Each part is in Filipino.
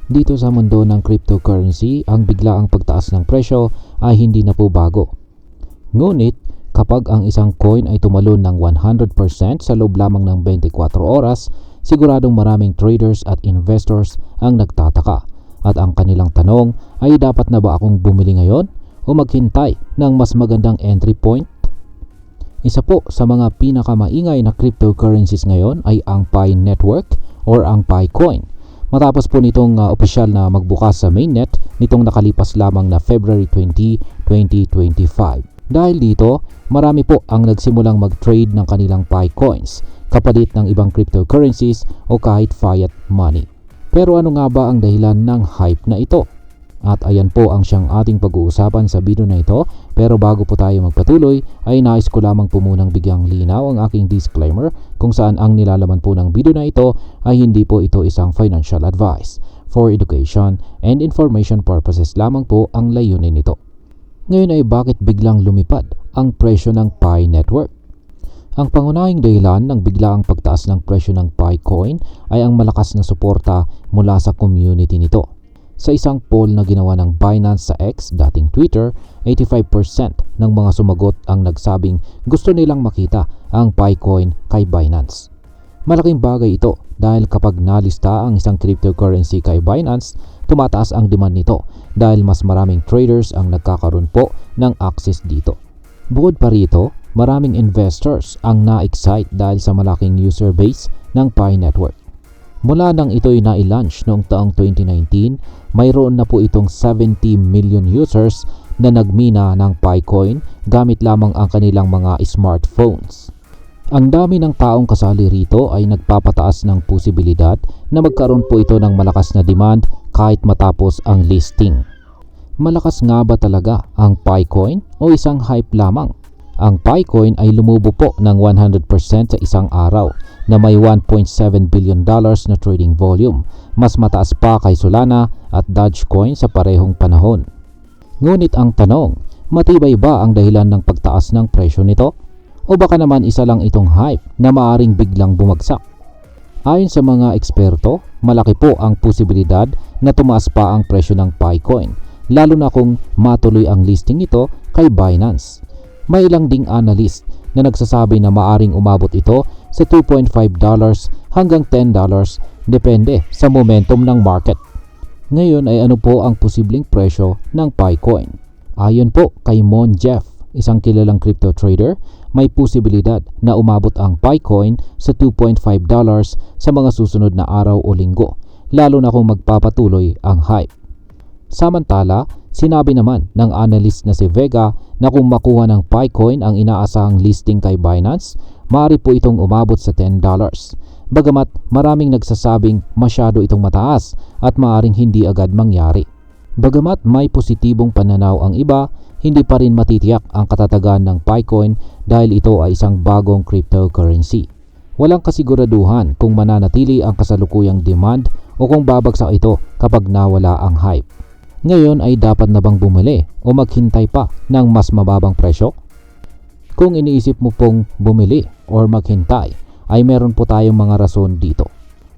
Dito sa mundo ng cryptocurrency, ang biglaang pagtaas ng presyo ay hindi na po bago. Ngunit, kapag ang isang coin ay tumalon ng 100% sa loob lamang ng 24 oras, siguradong maraming traders at investors ang nagtataka. At ang kanilang tanong ay dapat na ba akong bumili ngayon o maghintay ng mas magandang entry point? Isa po sa mga pinakamaingay na cryptocurrencies ngayon ay ang Pi Network or ang Pi Coin. Matapos po nitong opisyal na magbukas sa mainnet nitong nakalipas lamang na February 20, 2025. Dahil dito, marami po ang nagsimulang mag-trade ng kanilang Pi Coins kapalit ng ibang cryptocurrencies o kahit fiat money. Pero ano nga ba ang dahilan ng hype na ito? At ayan po ang siyang ating pag-uusapan sa video na ito. Pero bago po tayo magpatuloy ay nais ko lamang po munang bigyang linaw ang aking disclaimer kung saan ang nilalaman po ng video na ito ay hindi po ito isang financial advice. For education and information purposes lamang po ang layunin nito. Ngayon ay bakit biglang lumipad ang presyo ng Pi Network? Ang pangunahing dahilan ng biglaang pagtaas ng presyo ng Pi Coin ay ang malakas na suporta mula sa community nito. Sa isang poll na ginawa ng Binance sa X, dating Twitter, 85% ng mga sumagot ang nagsabing gusto nilang makita ang Pi Coin kay Binance. Malaking bagay ito dahil kapag nalista ang isang cryptocurrency kay Binance, tumataas ang demand nito dahil mas maraming traders ang nagkakaroon po ng access dito. Bukod pa rito, maraming investors ang na-excite dahil sa malaking user base ng Pi Network. Mula nang ito'y na-launch noong taong 2019, mayroon na po itong 70 million users na nagmina ng Pi Coin gamit lamang ang kanilang mga smartphones. Ang dami ng taong kasali rito ay nagpapataas ng posibilidad na magkaroon po ito ng malakas na demand kahit matapos ang listing. Malakas nga ba talaga ang Pi Coin o isang hype lamang? Ang Pi Coin ay lumubo po ng 100% sa isang araw na may $1.7 billion na trading volume, mas mataas pa kay Solana at Dogecoin sa parehong panahon. Ngunit ang tanong, matibay ba ang dahilan ng pagtaas ng presyo nito? O baka naman isa lang itong hype na maaring biglang bumagsak? Ayon sa mga eksperto, malaki po ang posibilidad na tumaas pa ang presyo ng Pi Coin, lalo na kung matuloy ang listing nito kay Binance. May ilang ding analyst na nagsasabi na maaring umabot ito sa $2.5 hanggang $10 depende sa momentum ng market. Ngayon ay ano po ang posibleng presyo ng Pi Coin? Ayon po kay Mon Jeff, isang kilalang crypto trader, may posibilidad na umabot ang Pi Coin sa $2.5 sa mga susunod na araw o linggo, lalo na kung magpapatuloy ang hype. Samantala, sinabi naman ng analyst na si Vega na kung makuha ng Pi Coin ang inaasahang listing kay Binance, maaari po itong umabot sa $10. Bagamat maraming nagsasabing masyado itong mataas at maaaring hindi agad mangyari. Bagamat may positibong pananaw ang iba, hindi pa rin matitiyak ang katatagan ng Pi Coin dahil ito ay isang bagong cryptocurrency. Walang kasiguraduhan kung mananatili ang kasalukuyang demand o kung babagsak ito kapag nawala ang hype. Ngayon ay dapat na bang bumili o maghintay pa ng mas mababang presyo? Kung iniisip mo pong bumili or maghintay, ay meron po tayong mga rason dito.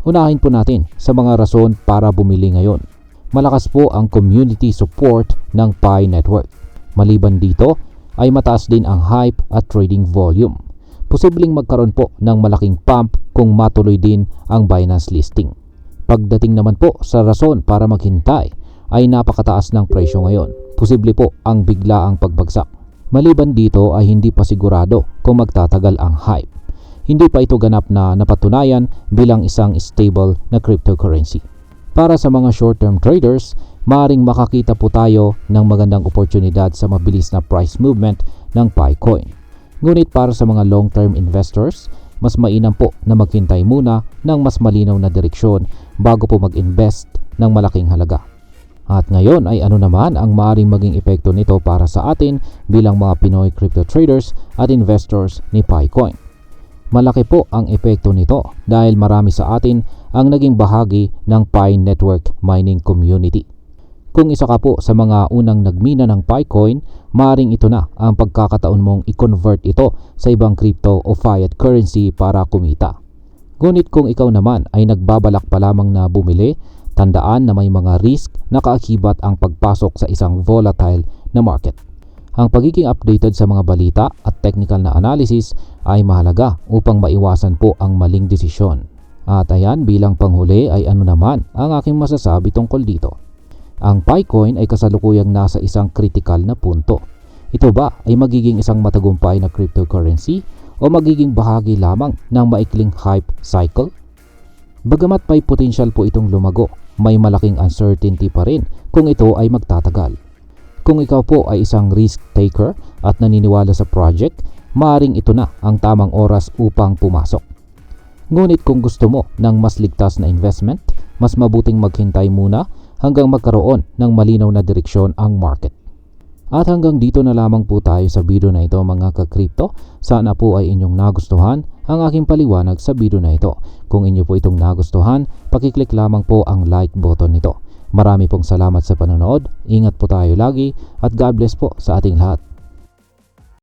Unahin po natin sa mga rason para bumili ngayon. Malakas po ang community support ng Pi Network. Maliban dito, ay mataas din ang hype at trading volume. Posibleng magkaroon po ng malaking pump kung matuloy din ang Binance listing. Pagdating naman po sa rason para maghintay, ay napakataas ng presyo ngayon. Posible po ang biglaang pagbagsak. Maliban dito ay hindi pa sigurado kung magtatagal ang hype. Hindi pa ito ganap na napatunayan bilang isang stable na cryptocurrency. Para sa mga short-term traders, maaaring makakita po tayo ng magandang oportunidad sa mabilis na price movement ng Pi Coin. Ngunit para sa mga long-term investors, mas mainam po na maghintay muna ng mas malinaw na direksyon bago po mag-invest ng malaking halaga. At ngayon ay ano naman ang maaaring maging epekto nito para sa atin bilang mga Pinoy crypto traders at investors ni Pi Coin. Malaki po ang epekto nito dahil marami sa atin ang naging bahagi ng Pi Network mining community. Kung isa ka po sa mga unang nagmina ng Pi Coin, maaaring ito na ang pagkakataon mong i-convert ito sa ibang crypto o fiat currency para kumita. Ngunit kung ikaw naman ay nagbabalak pa lamang na bumili, Tandaan na may mga risk na kaakibat ang pagpasok sa isang volatile na market. Ang pagiging updated sa mga balita at technical na analysis ay mahalaga upang maiwasan po ang maling desisyon. At ayan, bilang panghuli ay ano naman ang aking masasabi tungkol dito. Ang Picoin ay kasalukuyang nasa isang critical na punto. Ito ba ay magiging isang matagumpay na cryptocurrency o magiging bahagi lamang ng maikling hype cycle? Bagamat may potential po itong lumago, may malaking uncertainty pa rin kung ito ay magtatagal. Kung ikaw po ay isang risk taker at naniniwala sa project, maaaring ito na ang tamang oras upang pumasok. Ngunit kung gusto mo ng mas ligtas na investment, mas mabuting maghintay muna hanggang magkaroon ng malinaw na direksyon ang market. At hanggang dito na lamang po tayo sa video na ito mga ka-crypto. Sana po ay inyong nagustuhan ang aking paliwanag sa video na ito. Kung inyo po itong nagustuhan, pakiclick lamang po ang like button nito. Marami pong salamat sa panonood, ingat po tayo lagi at God bless po sa ating lahat.